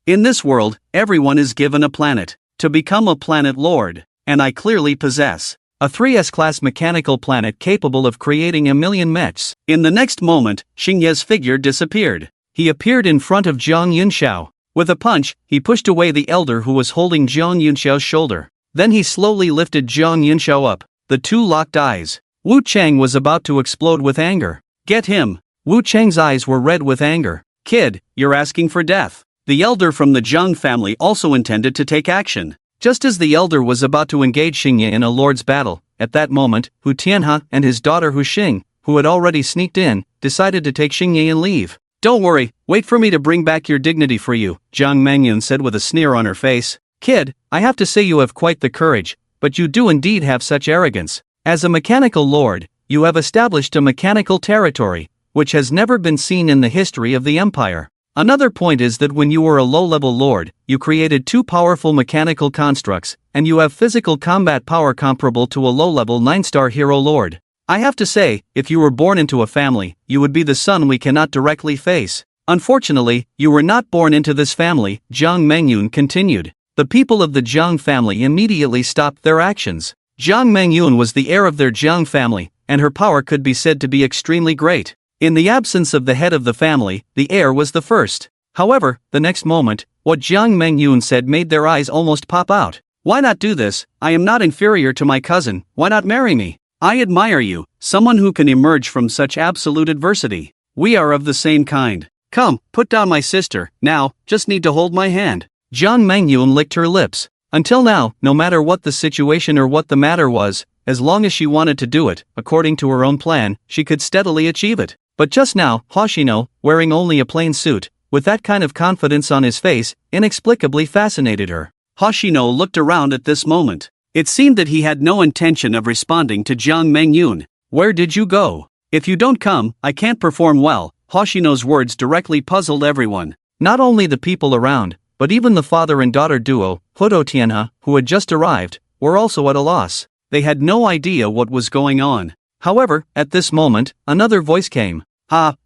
In this world, everyone is given a planet to become a planet lord, and I clearly possess a 3S class mechanical planet capable of creating 1,000,000 mechs. In the next moment, Xingye's figure disappeared. He appeared in front of Zhang Yunxiao. With a punch, he pushed away the elder who was holding Zhang Yunxiao's shoulder. Then he slowly lifted Zhang Yunxiao up. The two locked eyes. Wu Cheng was about to explode with anger. Get him! Wu Cheng's eyes were red with anger. Kid, you're asking for death. The elder from the Zhang family also intended to take action. Just as the elder was about to engage Xingye in a lord's battle, at that moment, Hu Tianhe and his daughter Hu Xing, who had already sneaked in, decided to take Xingye and leave. Don't worry, wait for me to bring back your dignity for you, Zhang Mengyun said with a sneer on her face. Kid, I have to say you have quite the courage, but you do indeed have such arrogance. As a mechanical lord, you have established a mechanical territory, which has never been seen in the history of the empire. Another point is that when you were a low-level lord, you created two powerful mechanical constructs, and you have physical combat power comparable to a low-level 9-star hero lord. I have to say, if you were born into a family, you would be the son we cannot directly face. Unfortunately, you were not born into this family, Zhang Mengyun continued. The people of the Zhang family immediately stopped their actions. Zhang Mengyun was the heir of their Zhang family, and her power could be said to be extremely great. In the absence of the head of the family, the heir was the first. However, the next moment, what Zhang Mengyun said made their eyes almost pop out. Why not do this? I am not inferior to my cousin, why not marry me? I admire you, someone who can emerge from such absolute adversity. We are of the same kind. Come, put down my sister, now, just need to hold my hand. Zhang Mengyun licked her lips. Until now, no matter what the situation or what the matter was, as long as she wanted to do it, according to her own plan, she could steadily achieve it. But just now, Hoshino, wearing only a plain suit, with that kind of confidence on his face, inexplicably fascinated her. Hoshino looked around at this moment. It seemed that he had no intention of responding to Zhang Mengyun. Where did you go? If you don't come, I can't perform well. Hoshino's words directly puzzled everyone. Not only the people around, but even the father and daughter duo, Hudo Tianhe, who had just arrived, were also at a loss. They had no idea what was going on. However, at this moment, another voice came.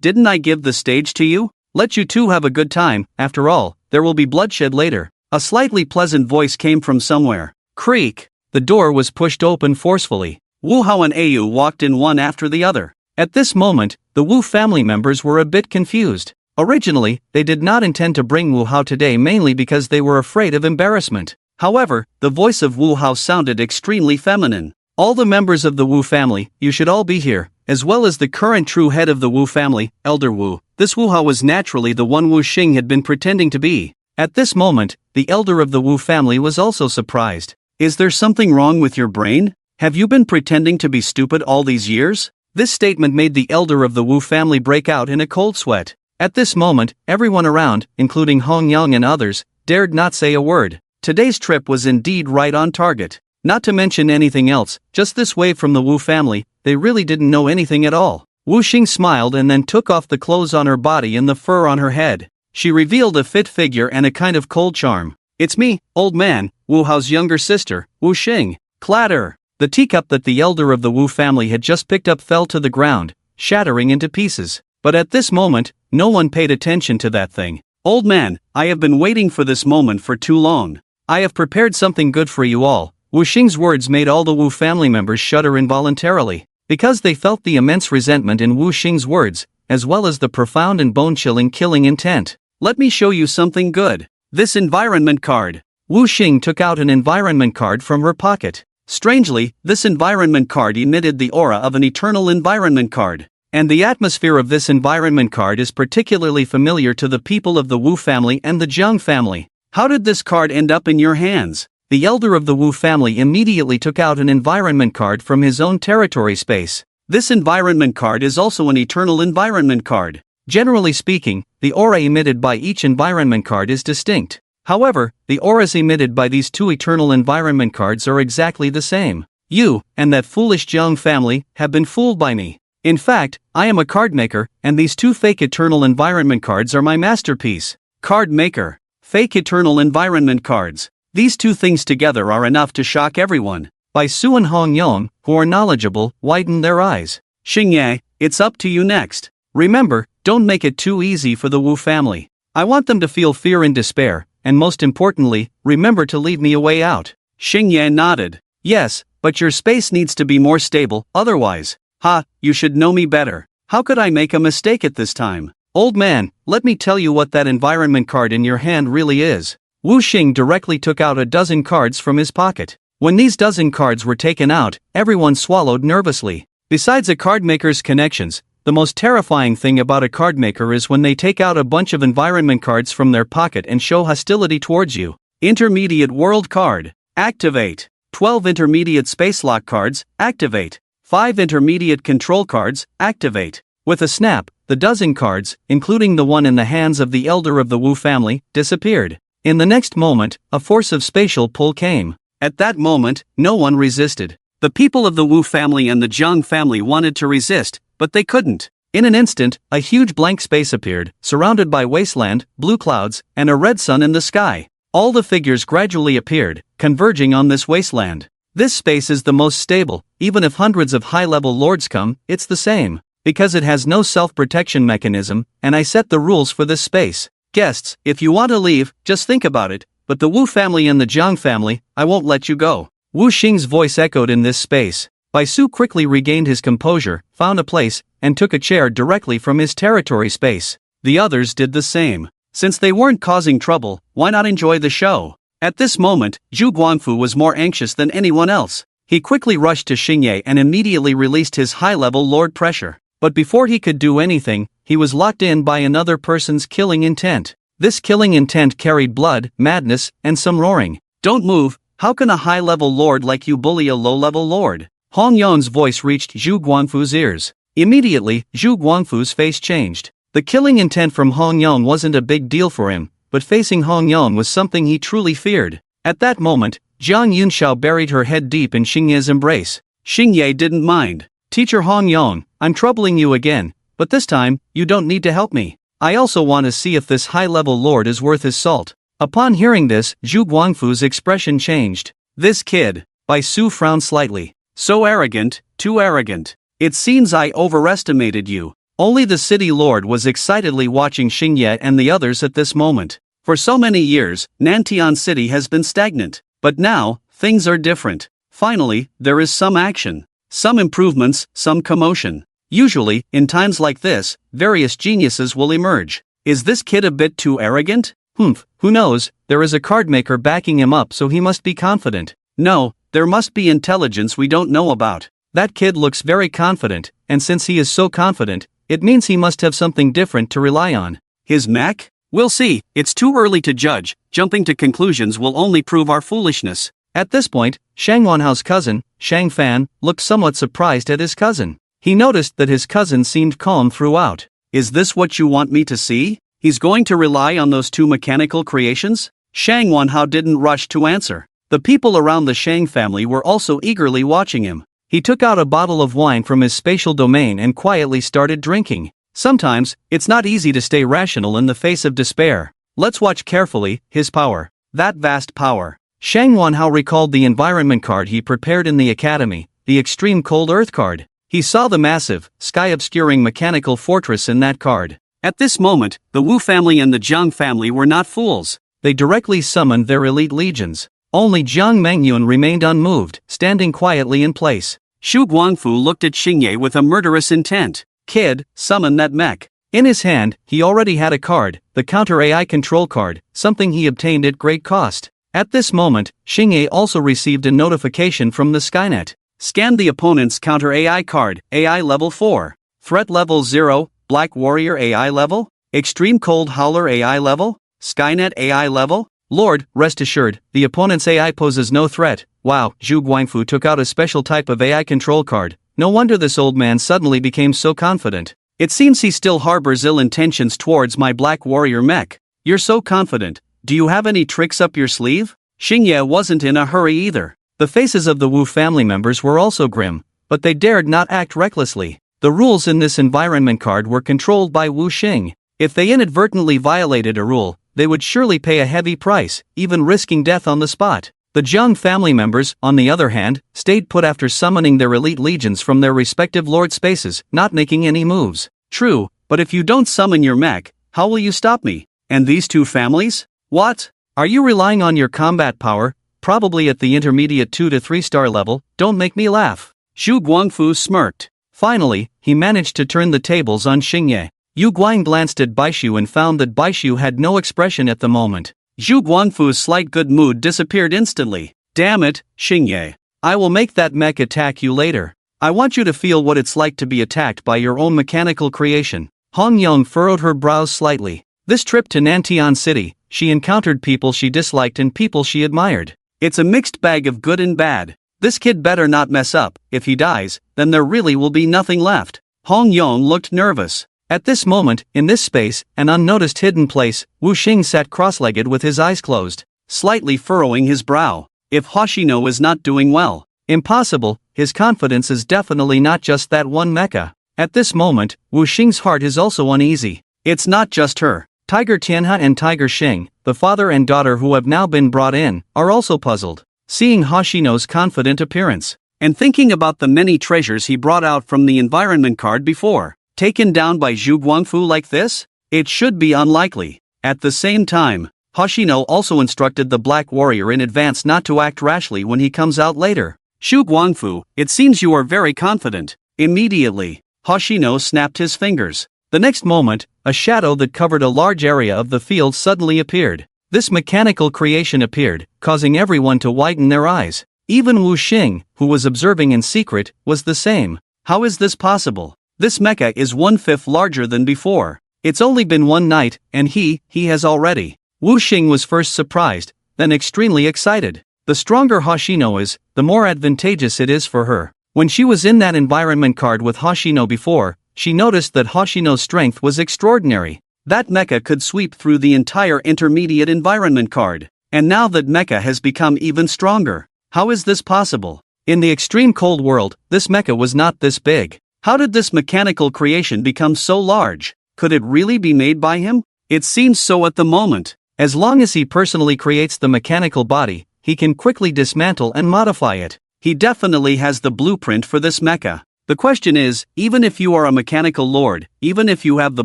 Didn't I give the stage to you? Let you two have a good time, after all, there will be bloodshed later. A slightly pleasant voice came from somewhere. Creak! The door was pushed open forcefully. Wu Hao and Ayu walked in one after the other. At this moment, the Wu family members were a bit confused. Originally, they did not intend to bring Wu Hao today mainly because they were afraid of embarrassment. However, the voice of Wu Hao sounded extremely feminine. All the members of the Wu family, you should all be here, as well as the current true head of the Wu family, Elder Wu. This Wu Hao was naturally the one Wu Xing had been pretending to be. At this moment, the elder of the Wu family was also surprised. Is there something wrong with your brain? Have you been pretending to be stupid all these years? This statement made the elder of the Wu family break out in a cold sweat. At this moment, everyone around, including Hong Yang and others, dared not say a word. Today's trip was indeed right on target. Not to mention anything else, just this wave from the Wu family, they really didn't know anything at all. Wu Xing smiled and then took off the clothes on her body and the fur on her head. She revealed a fit figure and a kind of cold charm. It's me, old man, Wu Hao's younger sister, Wu Xing. Clatter! The teacup that the elder of the Wu family had just picked up fell to the ground, shattering into pieces. But at this moment, no one paid attention to that thing. Old man, I have been waiting for this moment for too long. I have prepared something good for you all. Wu Xing's words made all the Wu family members shudder involuntarily, because they felt the immense resentment in Wu Xing's words, as well as the profound and bone-chilling killing intent. Let me show you something good. This environment card. Wu Xing took out an environment card from her pocket. Strangely, this environment card emitted the aura of an eternal environment card. And the atmosphere of this environment card is particularly familiar to the people of the Wu family and the Zhang family. How did this card end up in your hands? The elder of the Wu family immediately took out an environment card from his own territory space. This environment card is also an eternal environment card. Generally speaking, the aura emitted by each environment card is distinct. However, the auras emitted by these two eternal environment cards are exactly the same. You, and that foolish Zhang family, have been fooled by me. In fact, I am a card maker, and these two fake eternal environment cards are my masterpiece. Card maker. Fake eternal environment cards. These two things together are enough to shock everyone. Bai Su and Hong Yang, who are knowledgeable, widened their eyes. Xingye, it's up to you next. Remember, don't make it too easy for the Wu family. I want them to feel fear and despair, and most importantly, remember to leave me a way out. Xingye nodded. Yes, but your space needs to be more stable, otherwise. Ha, you should know me better. How could I make a mistake at this time? Old man, let me tell you what that environment card in your hand really is. Wu Xing directly took out a dozen cards from his pocket. When these dozen cards were taken out, everyone swallowed nervously. Besides a card maker's connections, the most terrifying thing about a card maker is when they take out a bunch of environment cards from their pocket and show hostility towards you. Intermediate World Card. Activate. 12 Intermediate Space Lock cards. Activate. 5 Intermediate Control cards. Activate. With a snap, the dozen cards, including the one in the hands of the elder of the Wu family, disappeared. In the next moment, a force of spatial pull came. At that moment, no one resisted. The people of the Wu family and the Jiang family wanted to resist, but they couldn't. In an instant, a huge blank space appeared, surrounded by wasteland, blue clouds, and a red sun in the sky. All the figures gradually appeared, converging on this wasteland. This space is the most stable. Even if hundreds of high-level lords come, it's the same. Because it has no self-protection mechanism, and I set the rules for this space. Guests, if you want to leave, just think about it, but the Wu family and the Jiang family, I won't let you go. Wu Xing's voice echoed in this space. Bai Su quickly regained his composure, found a place, and took a chair directly from his territory space. The others did the same. Since they weren't causing trouble, why not enjoy the show? At this moment, Zhu Guangfu was more anxious than anyone else. He quickly rushed to Xingye and immediately released his high-level lord pressure. But before he could do anything, he was locked in by another person's killing intent. This killing intent carried blood, madness, and some roaring. Don't move, how can a high-level lord like you bully a low-level lord? Hong Yon's voice reached Zhu Guangfu's ears. Immediately, Zhu Guangfu's face changed. The killing intent from Hong Yon wasn't a big deal for him, but facing Hong Yon was something he truly feared. At that moment, Jiang Yunxiao buried her head deep in Xingye's embrace. Xingye didn't mind. Teacher Hong Yon, I'm troubling you again, but this time, you don't need to help me. I also want to see if this high-level lord is worth his salt. Upon hearing this, Zhu Guangfu's expression changed. This kid. Bai Su frowned slightly. So arrogant, too arrogant. It seems I overestimated you. Only the city lord was excitedly watching Xingye and the others at this moment. For so many years, Nantian City has been stagnant. But now, things are different. Finally, there is some action. Some improvements, some commotion. Usually, in times like this, various geniuses will emerge. Is this kid a bit too arrogant? Who knows, there is a card maker backing him up, so he must be confident. No, there must be intelligence we don't know about. That kid looks very confident, and since he is so confident, it means he must have something different to rely on. His mech? We'll see, it's too early to judge. Jumping to conclusions will only prove our foolishness. At this point, Shang Wanhao's cousin, Shang Fan, looked somewhat surprised at his cousin. He noticed that his cousin seemed calm throughout. Is this what you want me to see? He's going to rely on those two mechanical creations? Shang Wanhao didn't rush to answer. The people around the Shang family were also eagerly watching him. He took out a bottle of wine from his spatial domain and quietly started drinking. Sometimes, it's not easy to stay rational in the face of despair. Let's watch carefully, his power. That vast power. Shang Wanhao recalled the environment card he prepared in the academy, the extreme cold earth card. He saw the massive, sky-obscuring mechanical fortress in that card. At this moment, the Wu family and the Jiang family were not fools. They directly summoned their elite legions. Only Jiang Mengyun remained unmoved, standing quietly in place. Xu Guangfu looked at Xingye with a murderous intent. Kid, summon that mech. In his hand, he already had a card, the Counter AI Control card, something he obtained at great cost. At this moment, Xingye also received a notification from the Skynet. Scan the opponent's Counter AI card, AI level 4. Threat level 0, Black Warrior AI level? Extreme Cold Howler AI level? Skynet AI level? Lord, rest assured, the opponent's AI poses no threat. Wow, Zhu Guangfu took out a special type of AI control card. No wonder this old man suddenly became so confident. It seems he still harbors ill intentions towards my Black Warrior mech. You're so confident. Do you have any tricks up your sleeve? Xingye wasn't in a hurry either. The faces of the Wu family members were also grim, but they dared not act recklessly. The rules in this environment card were controlled by Wu Xing. If they inadvertently violated a rule, they would surely pay a heavy price, even risking death on the spot. The Jiang family members, on the other hand, stayed put after summoning their elite legions from their respective lord spaces, not making any moves. True, but if you don't summon your mech, how will you stop me? And these two families? What? Are you relying on your combat power, probably at the intermediate 2 to 3 star level? Don't make me laugh. Zhu Guangfu smirked. Finally, he managed to turn the tables on Xingye. Yu Guang glanced at Baishu and found that Baishu had no expression at the moment. Zhu Guangfu's slight good mood disappeared instantly. Damn it, Xingye. I will make that mech attack you later. I want you to feel what it's like to be attacked by your own mechanical creation. Hong Yong furrowed her brows slightly. This trip to Nantian City, she encountered people she disliked and people she admired. It's a mixed bag of good and bad. This kid better not mess up. If he dies, then there really will be nothing left. Hong Yong looked nervous. At this moment, in this space, an unnoticed hidden place, Wu Xing sat cross-legged with his eyes closed, slightly furrowing his brow. If Hoshino is not doing well, impossible, his confidence is definitely not just that one mecha. At this moment, Wu Xing's heart is also uneasy. It's not just her. Tiger Tianhe and Tiger Xing, the father and daughter who have now been brought in, are also puzzled. Seeing Hoshino's confident appearance, and thinking about the many treasures he brought out from the environment card before, taken down by Zhu Guangfu like this? It should be unlikely. At the same time, Hoshino also instructed the Black Warrior in advance not to act rashly when he comes out later. Zhu Guangfu, it seems you are very confident. Immediately, Hoshino snapped his fingers. The next moment, a shadow that covered a large area of the field suddenly appeared. This mechanical creation appeared, causing everyone to widen their eyes. Even Wu Xing, who was observing in secret, was the same. How is this possible? This mecha is 1/5 larger than before. It's only been one night, and he has already. Wu Xing was first surprised, then extremely excited. The stronger Hoshino is, the more advantageous it is for her. When she was in that environment card with Hoshino before, she noticed that Hoshino's strength was extraordinary. That mecha could sweep through the entire intermediate environment card. And now that mecha has become even stronger. How is this possible? In the extreme cold world, this mecha was not this big. How did this mechanical creation become so large? Could it really be made by him? It seems so at the moment. As long as he personally creates the mechanical body, he can quickly dismantle and modify it. He definitely has the blueprint for this mecha. The question is, even if you are a mechanical lord, even if you have the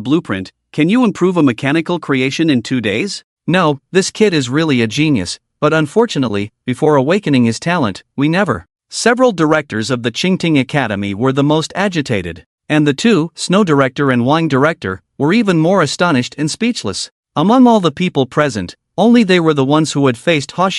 blueprint, can you improve a mechanical creation in 2 days? No, this kid is really a genius, but unfortunately, before awakening his talent, we never. Several directors of the Qingting Academy were the most agitated, and the two, Snow Director and Wang Director, were even more astonished and speechless. Among all the people present, only they were the ones who had faced Hoshi